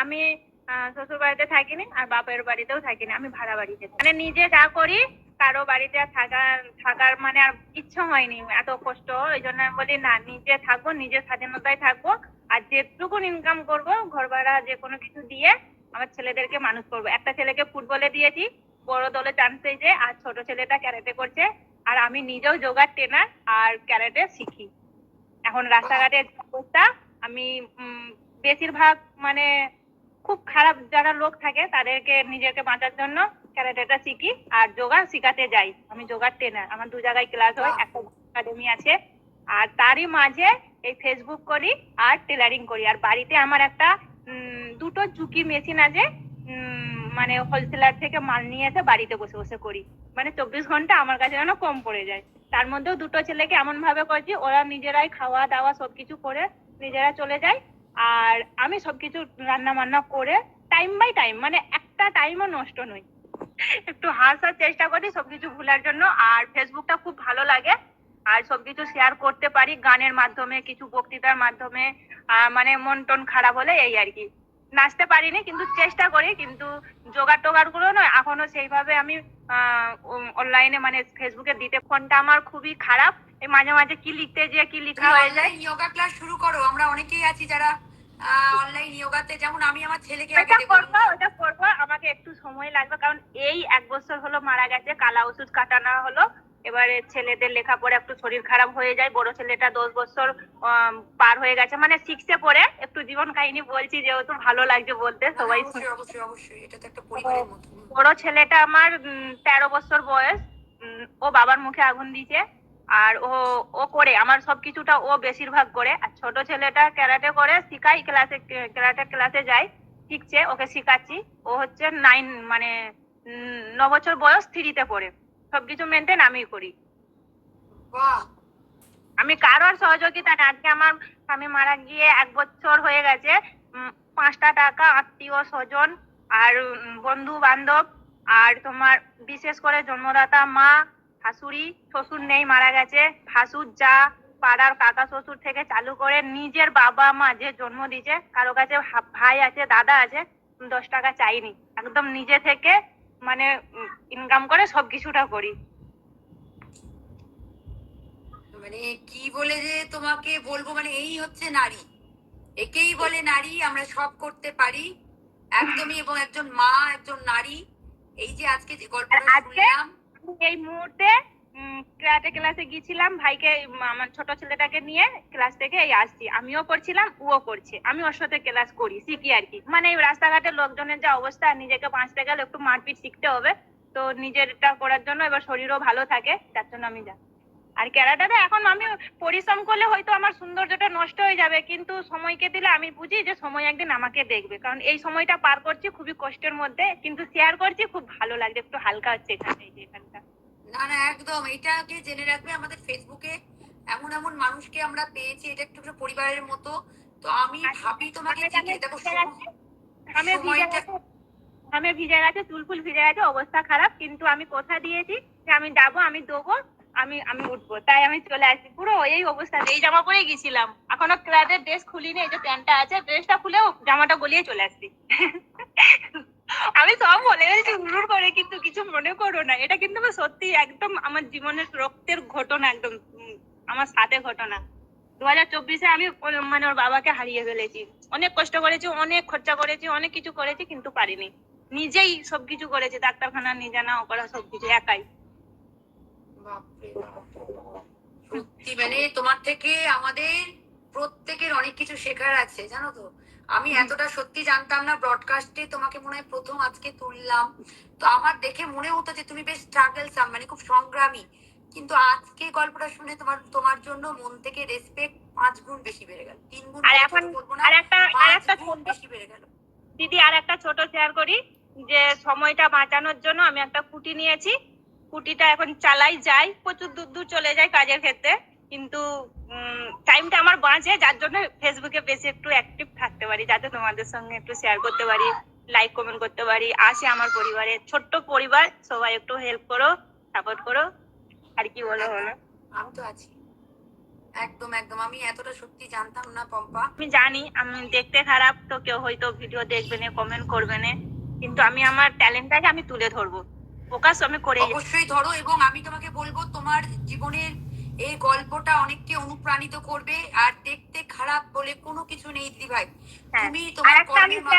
আমি শ্বশুর বাড়িতে থাকিনি আর বাপের বাড়িতেও থাকিনি, আমি ভাড়া বাড়িতে মানে নিজে যা করি, কারো বাড়িতে থাকার মানে আর ইচ্ছা হয়নি, এত কষ্ট। ওই জন্য আমি বলি না, নিজে থাকবো, নিজের স্বাধীনতায় থাকবো, আর যেটুকু ইনকাম করব ঘর ভাড়া যে কোনো কিছু দিয়ে আমার ছেলেদেরকে মানুষ করবো। একটা ছেলেকে ফুটবলে দিয়েছি, বড় দলে চান্স পেয়েছে, আর ছোট ছেলেটা ক্যারাটে করছে। আর আমি নিজেও যোগা ট্রেনার আর ক্যারাটে শিখি। এখন রাস্তাঘাটের অবস্থা, আমি বেশিরভাগ মানে খুব খারাপ যারা লোক থাকে তাদেরকে নিজেকে বাঁচার জন্য ক্যারাটেটা শিখি আর যোগা শিখাতে যাই। আমি যোগার ট্রেনার, আমার 2 জায়গায় ক্লাস হয়, একটা একাডেমি আছে। আর তারই মাঝে এই ফেসবুক করি আর টেলারিং করি। আর বাড়িতে আমার একটা দুটো চুকি মেশিন আছে, মানে হোলসেলার থেকে মাল নিয়ে এসে বাড়িতে বসে বসে করি। মানে 24 ঘন্টা আমার কাছে যেন কম পড়ে যায়। তার মধ্যেও দুটো ছেলেকে এমন ভাবে করছি, ওরা নিজেরাই খাওয়া দাওয়া সবকিছু করে নিজেরা চলে যায়। আর আমি সবকিছু রান্না বান্না করে টাইম বাই টাইম, মানে একটা টাইমও নষ্ট নয়, একটু হাসার চেষ্টা করি সবকিছু ভুলার জন্য। আর ফেসবুকটা খুব ভালো লাগে, আর সবকিছু শেয়ার করতে পারি গানের মাধ্যমে, কিছু বক্তৃতার মাধ্যমে। মানে মন টন খারাপ হলে এই আর কি। নাচতে পারিনি, কিন্তু চেষ্টা করি। কিন্তু জোগাড় টোগাড় গুলো নয় এখনো সেইভাবে আমি অনলাইনে মানে ফেসবুকে দিতে, ফোনটা আমার খুবই খারাপ। এই মাঝে মাঝে কি লিখতে যে কি লিখা হয়ে যায়। যোগা ক্লাস শুরু করো, আমরা অনেকেই আছি যারা অনলাইন যোগাতে, যেমন আমি আমার ছেলেকে আগে ওটা দেবো। করবো, ওটা করবো, আমাকে একটু সময় লাগবে, কারণ এই 1 বছর হলো মারা গেছে, কালা ওষুধ কাটানো হলো। এবারে ছেলেদের লেখাপড়া একটু শরীর খারাপ হয়ে যায়। বড় ছেলেটা 10 বছর পার হয়ে গেছে, মানে 6-এ পড়ে। একটু জীবন কাহিনী বলছি যেহেতু ভালো লাগছে বলতে, সবাই অবশ্যই অবশ্যই অবশ্যই, এটা তো একটা পরিবারের মতো। বড় ছেলেটা আমার 13 বছর বয়স। ও বাবার মুখে আগুন দিয়েছে। আর ও ও করে আমার সবকিছুটা ও বেশিরভাগ করে। আর ছোট ছেলেটা ক্যারাটে করে, শিখাই ক্লাসে, ক্যারাটে ক্লাসে যায়, শিখছে, ওকে শিখাচ্ছি। ও হচ্ছে 9 মানে 9 বছর বয়স, 3-তে পড়ে। সবকিছু মেনটেন আমি করি। বাহ, আমি কারোর সহযোগিতা না। আজকে আমার স্বামী মারা গিয়ে 1 বছর হয়ে গেছে। 5টা টাকা আত্মীয় স্বজন আর বন্ধু বান্ধব, আর তোমার বিশেষ করে জন্মদাতা মা, শাশুড়ি, শ্বশুর নেই, মারা গেছে, ভাসুর, যা, পাড়ার কাকা শ্বশুর থেকে চালু করে নিজের বাবা মা যে জন্ম দিয়েছে, কারো কাছে ভাই আছে, দাদা আছে, 10 টাকা চাইনি, একদম নিজে থেকে মানে ইনকাম করে সবকিছুটা করি। মানে কি বলে যে তোমাকে বলবো, মানে এই হচ্ছে নারী, একেই বলে নারী। আমরা সব করতে পারি একদমই। এবং একজন মা, একজন নারী, এই যে আজকে যে গল্পটা আজকে শুনলাম। এই মুহূর্তে ক্রাটে ক্লাসে গিয়েছিলাম, ভাইকে আমার ছোট ছেলেটাকে নিয়ে ক্লাস থেকে এই আসছি। আমিও করছিলাম, ও করছে, আমি ওর সাথে ক্লাস করি, শিখি আর কি। মানে এই রাস্তাঘাটে লোকজনের যা অবস্থা, নিজেকে বাঁচতে গেলে একটু মারপিট শিখতে হবে। তো নিজেরটা করার জন্য এবার শরীরও ভালো থাকে, তার জন্য আমি যাই। আর ক্যারাটাতে এখন আমি পরিশ্রম করলে হয়তো আমার সৌন্দর্যটা নষ্ট হয়ে যাবে, কিন্তু সময়কে দিলে আমি বুঝি যে সময় একদিন আমাকে দেখবে। কারণ এই সময়টা পার করছি খুবই কষ্টের মধ্যে, কিন্তু শেয়ার করছি, খুব ভালো লাগছে, একটু হালকা হচ্ছে এখানে, এই যে এখানটা। না না, একদম এটাকে জেনে রাখবে, আমাদের ফেসবুকে এমন এমন মানুষকে আমরা পেয়েছি, এটা একটু একটু পরিবারের মতো। তো আমি ভাবি তোমাকে জিজ্ঞেস, দেখো ঘামে ভিজে সময়টা। গেছে, ঘামে ভিজে গেছে, চুল ফুল ভিজে গেছে, অবস্থা খারাপ, কিন্তু আমি কথা দিয়েছি যে আমি যাবো, আমি দেবো, আমি আমি উঠবো, তাই আমি চলে আসি। পুরো এই অবস্থা, এই জামা পরেই গেছিলাম, এখনো ক্লাসের ড্রেস খুলিনি, এই যে প্যান্টটা আছে, ড্রেসটা খুলেও জামাটা গলিয়ে চলে আসছি। আমি সব বলে গেছি হুড়ুর করে, কিন্তু কিছু মনে করো না, এটা কিন্তু আমার সত্যি একদম আমার জীবনের রক্তের ঘটনা, একদম আমার সাথে ঘটনা। 2024-এ আমি মানে ওর বাবাকে হারিয়ে ফেলেছি। অনেক কষ্ট করেছি, অনেক খরচা করেছি, অনেক কিছু করেছি, কিন্তু পারিনি। নিজেই সবকিছু করেছি, ডাক্তারখানা নিয়ে জানা করা, সবকিছু একাই। বাপরে বাপ, সত্যি মানে তোমার থেকে আমাদের প্রত্যেকের অনেক কিছু শেখার আছে, জানো তো। আমি এতটা সত্যি জানতাম না। ব্রডকাস্টে তোমাকে মনে হয় প্রথম আজকে তুললাম, তো আমার দেখে মনে হতো যে তুমি বেশ স্ট্রাগলসাম, মানে খুব সংগ্রামী। কিন্তু আজকে গল্পটা শুনে তোমার তোমার জন্য মন থেকে রেসপেক্ট 5 গুণ বেশি বেড়ে গেল। 3 গুণ আর বলে এখন ছোট বলবো না, আর একটা 5 গুণ ছোট, বেশি বেড়ে গেল। দিদি আর একটা ছোট শেয়ার করি, যে সময়টা বাঁচানোর জন্য আমি একটা স্কুটি নিয়েছি। স্কুটিটা এখন চালাই, যাই, প্রচুর দূর দূর চলে যায় কাজের ক্ষেত্রে, কিন্তু টাইমটা আমার বাঁচে, যার জন্য ফেসবুকে বেশি একটু অ্যাক্টিভ থাকতে পারি, যাতে তোমাদের সঙ্গে একটু শেয়ার করতে পারি, লাইক কমেন্ট করতে পারি। আসে আমার পরিবারের ছোট্ট পরিবার, সবাই একটু হেল্প করো, সাপোর্ট করো, আর কি বলো বলো। আমি তো আছি, একদম একদম, আমি এতটা সত্যি জানতাম না পম্পা। আমি জানি আমি দেখতে খারাপ, তো কেউ হয়তো ভিডিও দেখবে না, কমেন্ট করবে না, কিন্তু আমি আমার ট্যালেন্টটাকে আমি তুলে ধরবো, ফোকাস আমি করেই যাবো। অবশ্যই ধরো, এবং আমি তোমাকে বলবো তোমার জীবনের এই গল্পটা অনেককে অনুপ্রাণিত করবে। আর দেখতে খারাপ বলে কোনো কিছু নেই দিদি ভাই, হ্যাঁ, তুমি আর তোমার একটা আমি কর্মের মাধ্যমে